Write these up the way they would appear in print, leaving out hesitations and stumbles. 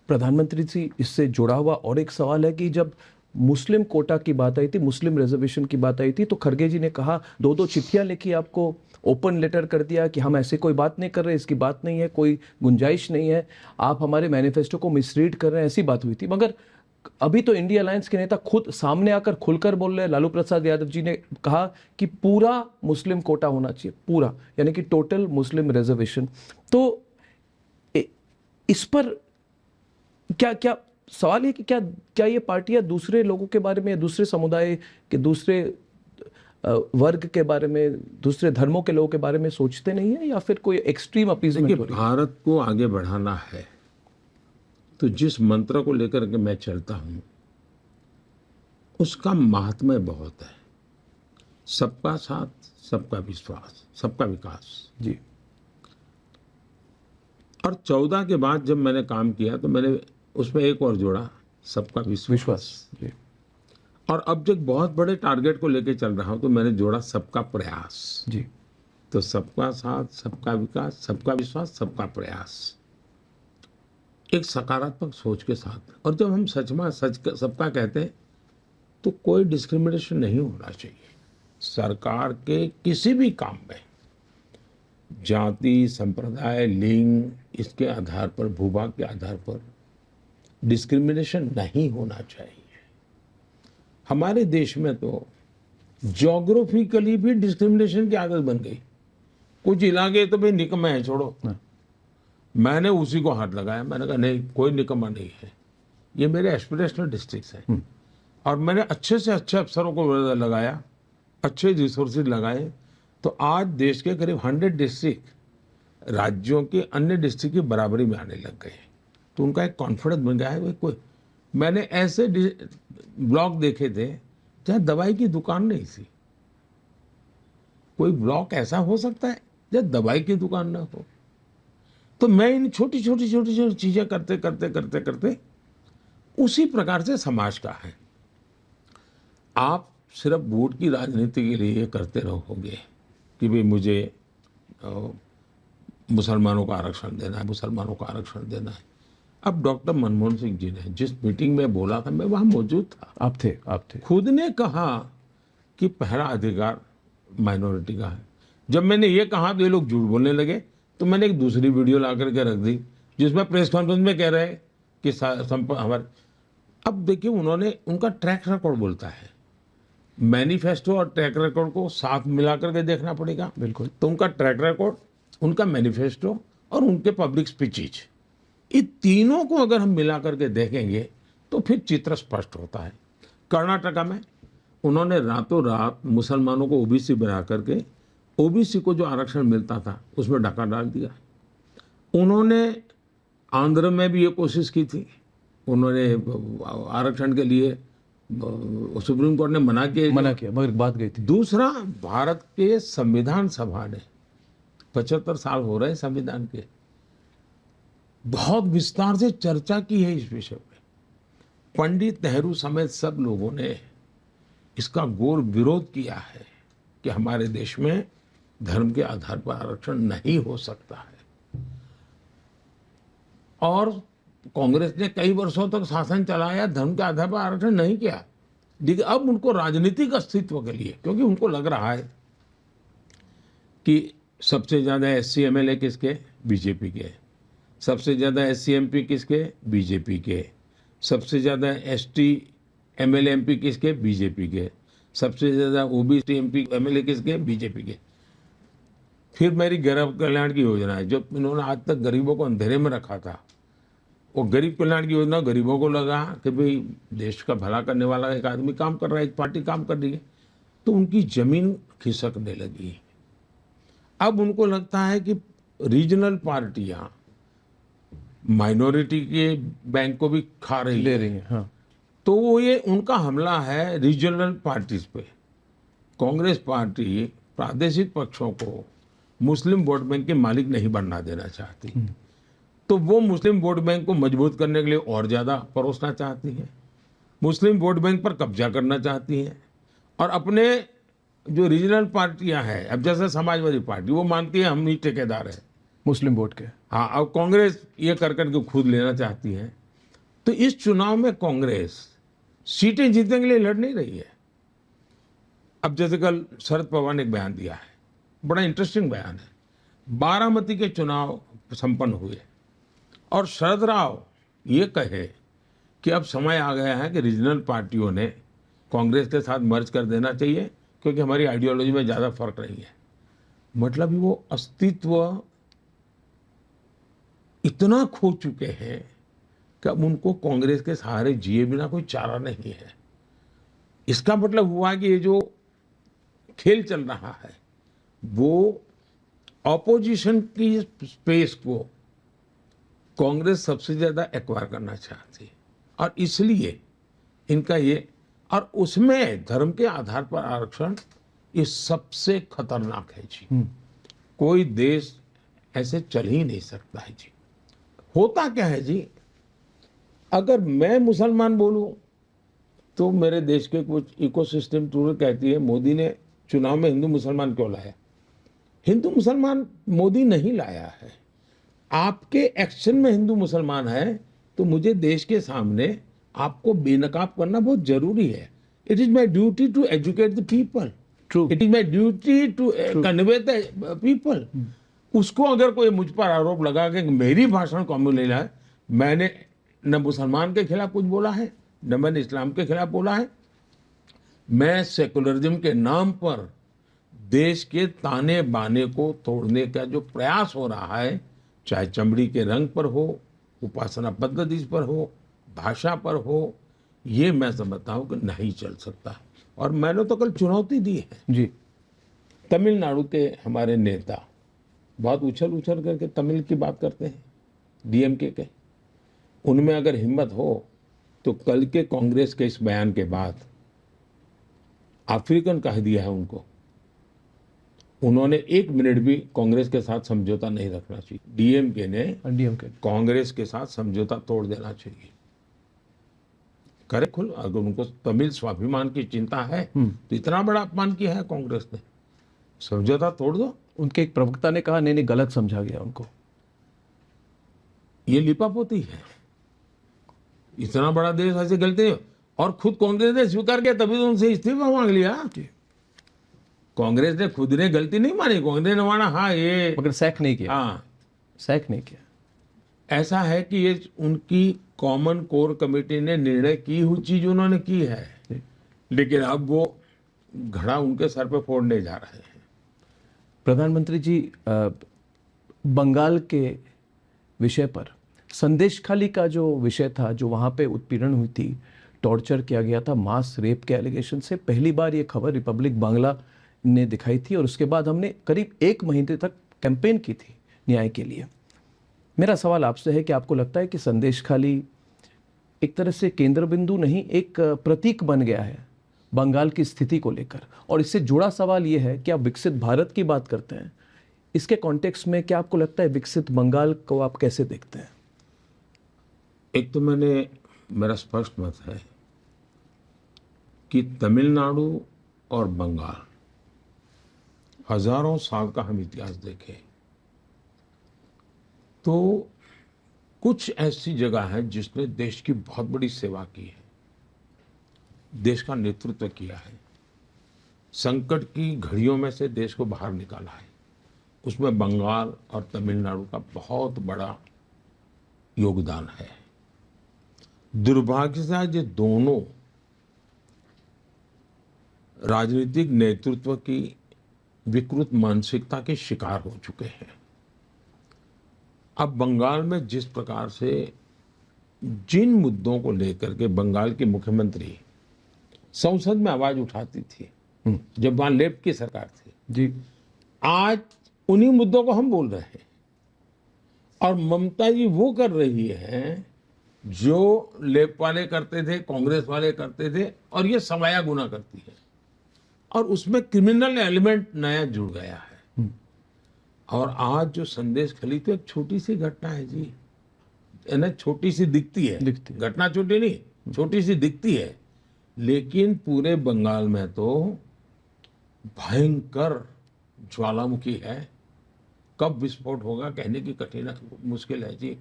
प्रधानमंत्री जी, इससे जुड़ा हुआ और एक सवाल है कि जब मुस्लिम कोटा की बात आई थी, मुस्लिम रिजर्वेशन की बात आई थी, तो खड़गे जी ने कहा, दो दो चिट्ठियां लिखी, आपको ओपन लेटर कर दिया कि हम ऐसे कोई बात नहीं कर रहे, इसकी बात नहीं है, कोई गुंजाइश नहीं है, आप हमारे मैनिफेस्टो को मिसरीड कर रहे हैं, ऐसी बात हुई थी। मगर अभी तो इंडिया अलायंस के नेता खुद सामने आकर खुलकर बोल रहे हैं। लालू प्रसाद यादव जी ने कहा कि पूरा मुस्लिम कोटा होना चाहिए, पूरा, यानी कि टोटल मुस्लिम रिजर्वेशन। तो इस पर क्या क्या सवाल है कि क्या क्या ये पार्टियां दूसरे लोगों के बारे में, दूसरे समुदाय के, दूसरे वर्ग के बारे में, दूसरे धर्मों के लोगों के बारे में सोचते नहीं है, या फिर कोई एक्सट्रीम अपीजमेंट हो रही है? भारत को आगे बढ़ाना है तो जिस मंत्र को लेकर के मैं चलता हूं उसका महात्म्य बहुत है। सबका साथ, सबका विश्वास, सबका विकास जी। और 14 के बाद जब मैंने काम किया तो मैंने उसमें एक और जोड़ा, सबका विश्वास जी। और अब जब बहुत बड़े टारगेट को लेकर चल रहा हूं तो मैंने जोड़ा सबका प्रयास जी। तो सबका साथ, सबका विकास, सबका विश्वास, सबका प्रयास, एक सकारात्मक सोच के साथ। और जब हम सबका कहते हैं तो कोई डिस्क्रिमिनेशन नहीं होना चाहिए। सरकार के किसी भी काम में जाति, संप्रदाय, लिंग, इसके आधार पर, भूभाग के आधार पर डिस्क्रिमिनेशन नहीं होना चाहिए। हमारे देश में तो ज्योग्राफिकली भी डिस्क्रिमिनेशन की आदत बन गई। कुछ इलाके तो भाई निकम्मे हैं, छोड़ो। मैंने उसी को हाथ लगाया, मैंने कहा नहीं, कोई निकम्मा नहीं है, ये मेरे एस्पिरेशनल डिस्ट्रिक्ट्स हैं। और मैंने अच्छे से अच्छे अफसरों को लगाया, अच्छे रिसोर्सेज लगाए, तो आज देश के करीब 100 डिस्ट्रिक्ट राज्यों के अन्य डिस्ट्रिक्ट की बराबरी में आने लग गए। तो उनका एक कॉन्फिडेंस बन गया है। कोई मैंने ऐसे ब्लॉक देखे थे जहाँ दवाई की दुकान नहीं थी। कोई ब्लॉक ऐसा हो सकता है जहाँ दवाई की दुकान ना हो? तो मैं इन छोटी छोटी चीजें करते करते करते करते उसी प्रकार से समाज का है। आप सिर्फ वोट की राजनीति के लिए करते रहोगे कि भाई मुझे मुसलमानों का आरक्षण देना है, मुसलमानों का आरक्षण देना है। अब डॉक्टर मनमोहन सिंह जी ने जिस मीटिंग में बोला था, मैं वहां मौजूद था। आप थे। खुद ने कहा कि पहला अधिकार माइनॉरिटी का है। जब मैंने ये कहा तो ये लोग झूठ बोलने लगे, तो मैंने एक दूसरी वीडियो ला करके रख दी जिसमें प्रेस कॉन्फ्रेंस में कह रहे हैं कि हमारे। अब देखिए, उन्होंने, उनका ट्रैक रिकॉर्ड बोलता है, मैनिफेस्टो और ट्रैक रिकॉर्ड को साथ मिला करके देखना पड़ेगा। बिल्कुल। तो उनका ट्रैक रिकॉर्ड, उनका मैनिफेस्टो और उनके पब्लिक स्पीचेज, इन तीनों को अगर हम मिला करके देखेंगे तो फिर चित्र स्पष्ट होता है। कर्नाटका में उन्होंने रातों रात मुसलमानों को ओबीसी बना करके ओबीसी को जो आरक्षण मिलता था उसमें डाका डाल दिया। उन्होंने आंध्र में भी ये कोशिश की थी, उन्होंने आरक्षण के लिए, सुप्रीम कोर्ट ने मना किया, मगर बात गई थी। दूसरा, भारत के संविधान सभा ने 75 साल हो रहे संविधान के, बहुत विस्तार से चर्चा की है इस विषय में। पंडित नेहरू समेत सब लोगों ने इसका घोर विरोध किया है कि हमारे देश में धर्म के आधार पर आरक्षण नहीं हो सकता है। और कांग्रेस ने कई वर्षों तक शासन चलाया, धर्म के आधार पर आरक्षण नहीं किया। लेकिन अब उनको राजनीतिक अस्तित्व के लिए, क्योंकि उनको लग रहा है कि सबसे ज्यादा एससी एमएलए किसके? बीजेपी के। सबसे ज्यादा एससी एमपी किसके? बीजेपी के। सबसे ज्यादा एसटी एमएलए एमपी किसके? बीजेपी के। सबसे ज्यादा ओबीसी एमपी एमएलए किसके? बीजेपी के। फिर मेरी गरीब कल्याण की योजना है, जो इन्होंने आज तक गरीबों को अंधेरे में रखा था, वो गरीब कल्याण की योजना गरीबों को लगा कि भाई देश का भला करने वाला एक आदमी काम कर रहा है, एक पार्टी काम कर रही है, तो उनकी जमीन खिसकने लगी। अब उनको लगता है कि रीजनल पार्टियां माइनॉरिटी के बैंक को भी खा रही ले रही हैं। हाँ। तो वो ये उनका हमला है रीजनल पार्टीज पे। कांग्रेस पार्टी प्रादेशिक पक्षों को मुस्लिम वोट बैंक के मालिक नहीं बनना देना चाहती, तो वो मुस्लिम वोट बैंक को मजबूत करने के लिए और ज्यादा परोसना चाहती है, मुस्लिम वोट बैंक पर कब्जा करना चाहती है। और अपने जो रीजनल पार्टियां हैं, अब जैसे समाजवादी पार्टी, वो मानती है हम ही ठेकेदार है मुस्लिम वोट के। हाँ, अब कांग्रेस ये कर करके खुद लेना चाहती है। तो इस चुनाव में कांग्रेस सीटें जीतने के लिए लड़ नहीं रही है। अब जैसे कल शरद पवार ने एक बयान दिया है, बड़ा इंटरेस्टिंग बयान है। बारामती के चुनाव संपन्न हुए और शरद राव ये कहे कि अब समय आ गया है कि रीजनल पार्टियों ने कांग्रेस के साथ मर्ज कर देना चाहिए क्योंकि हमारी आइडियोलॉजी में ज़्यादा फर्क नहीं है। मतलब वो अस्तित्व इतना खो चुके हैं कि अब उनको कांग्रेस के सहारे जिए बिना कोई चारा नहीं है। इसका मतलब हुआ कि ये जो खेल चल रहा है वो ऑपोजिशन की स्पेस को कांग्रेस सबसे ज्यादा एक्वायर करना चाहती है और इसलिए इनका ये, और उसमें धर्म के आधार पर आरक्षण ये सबसे खतरनाक है जी। कोई देश ऐसे चल ही नहीं सकता है जी। होता क्या है जी, अगर मैं मुसलमान बोलूं तो मेरे देश के कुछ इकोसिस्टम टूर कहती है मोदी ने चुनाव में हिंदू मुसलमान क्यों लाया। हिंदू मुसलमान मोदी नहीं लाया है, आपके एक्शन में हिंदू मुसलमान है तो मुझे देश के सामने आपको बेनकाब करना बहुत जरूरी है। It is my duty to educate the people, True. It is my duty to convey the people. उसको अगर कोई मुझ पर आरोप लगा कि मेरी भाषण कॉम्युनल है, मैंने न मुसलमान के खिलाफ कुछ बोला है न मैंने इस्लाम के खिलाफ बोला है, मैं सेकुलरिज्म के नाम पर देश के ताने बाने को तोड़ने का जो प्रयास हो रहा है, चाहे चमड़ी के रंग पर हो, उपासना पद्धति पर हो, भाषा पर हो, ये मैं समझता हूं कि नहीं चल सकता। और मैंने तो कल चुनौती दी है जी। तमिलनाडु के हमारे नेता बहुत उछल उछल करके तमिल की बात करते हैं, डीएमके के। उनमें अगर हिम्मत हो तो कल के कांग्रेस के इस बयान के बाद अफ्रीकन कह दिया है उनको, उन्होंने 1 मिनट भी कांग्रेस के साथ समझौता नहीं रखना चाहिए। डीएमके ने डीएमके कांग्रेस के साथ समझौता तोड़ देना चाहिए। करे खुल, अगर उनको तमिल स्वाभिमान की चिंता है तो इतना बड़ा अपमान किया है कांग्रेस ने, समझौता तोड़ दो। उनके एक प्रवक्ता ने कहा नहीं नहीं गलत समझा गया उनको। ये लिपापोती है, इतना बड़ा देश ऐसे गलती, और खुद कांग्रेस ने स्वीकार किया तभी तो उनसे इस्तीफा मांग लिया। कांग्रेस ने खुद ने गलती नहीं मानी, कांग्रेस ने माना हाँ ये, मगर सैक नहीं किया। हाँ सैक नहीं किया। ऐसा है कि ये उनकी कॉमन कोर कमेटी ने निर्णय की हुई चीज उन्होंने की है, लेकिन अब वो घड़ा उनके सर पे फोड़ने जा रहे हैं। प्रधानमंत्री जी, बंगाल के विषय पर संदेशखाली का जो विषय था, जो वहाँ पे उत्पीड़न हुई थी, टॉर्चर किया गया था, मास रेप के एलिगेशन से पहली बार ये खबर रिपब्लिक बांग्ला ने दिखाई थी और उसके बाद हमने करीब 1 महीने तक कैंपेन की थी न्याय के लिए। मेरा सवाल आपसे है कि आपको लगता है कि संदेशखाली एक तरह से केंद्र बिंदु नहीं, एक प्रतीक बन गया है बंगाल की स्थिति को लेकर? और इससे जुड़ा सवाल ये है कि आप विकसित भारत की बात करते हैं, इसके कॉन्टेक्स्ट में क्या आपको लगता है विकसित बंगाल को आप कैसे देखते हैं? एक तो मेरा स्पष्ट मत है कि तमिलनाडु और बंगाल, हजारों साल का हम इतिहास देखें तो कुछ ऐसी जगह है जिसने देश की बहुत बड़ी सेवा की है, देश का नेतृत्व किया है, संकट की घड़ियों में से देश को बाहर निकाला है। उसमें बंगाल और तमिलनाडु का बहुत बड़ा योगदान है। दुर्भाग्य से आज ये दोनों राजनीतिक नेतृत्व की विकृत मानसिकता के शिकार हो चुके हैं। अब बंगाल में जिस प्रकार से जिन मुद्दों को लेकर के बंगाल की मुख्यमंत्री संसद में आवाज उठाती थी जब वहां लेफ्ट की सरकार थी जी, आज उन्हीं मुद्दों को हम बोल रहे हैं। और ममता जी वो कर रही है जो लेफ्ट वाले करते थे, कांग्रेस वाले करते थे, और ये सवाया गुना करती है। और उसमें क्रिमिनल एलिमेंट नया जुड़ गया है। और आज जो संदेश खली तो एक छोटी सी घटना है जी, ना छोटी सी दिखती है, घटना छोटी नहीं, छोटी सी दिखती है, लेकिन पूरे बंगाल में तो भयंकर ज्वालामुखी है। कब विस्फोट होगा कहने की कठिन मुश्किल है जी।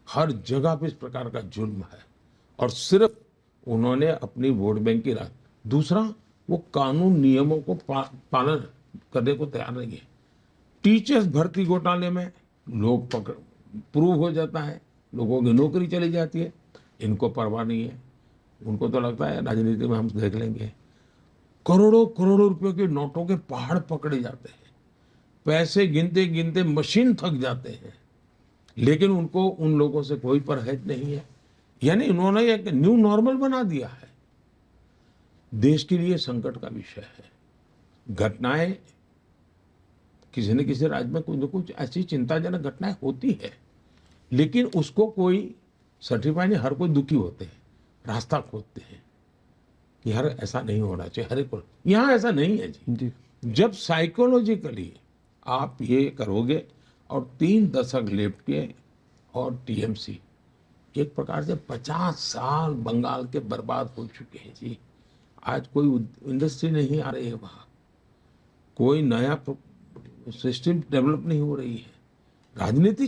हर जगह पे इस प्रकार का जुल्म है। और सिर्फ उन्होंने अपनी वोट बैंक की राह। दूसरा, वो कानून नियमों को पालन करने को तैयार नहीं है। टीचर्स भर्ती घोटाले में लोग पकड़ प्रूव हो जाता है, लोगों की नौकरी चली जाती है, इनको परवाह नहीं है। उनको तो लगता है राजनीति में हम देख लेंगे। करोड़ों करोड़ों रुपयों के नोटों के पहाड़ पकड़े जाते हैं, पैसे गिनते गिनते मशीन थक जाते हैं, लेकिन उनको उन लोगों से कोई परहेज नहीं है। यानी इन्होंने एक न्यू नॉर्मल बना दिया है। देश के लिए संकट का विषय है। घटनाएं किसी न किसी राज्य में कुछ न कुछ ऐसी चिंताजनक घटनाएं होती है, लेकिन उसको कोई सर्टिफाई नहीं। हर कोई दुखी होते हैं, रास्ता खोजते हैं कि यार ऐसा नहीं होना चाहिए हर एक को। यहाँ ऐसा नहीं है जी। जब साइकोलॉजिकली आप ये करोगे और 3 दशक लेफ्ट के और टीएमसी एक प्रकार से 50 साल बंगाल के बर्बाद हो चुके हैं जी। आज कोई इंडस्ट्री नहीं आ रही है वहाँ, कोई नया सिस्टम डेवलप नहीं हो रही है। राजनीति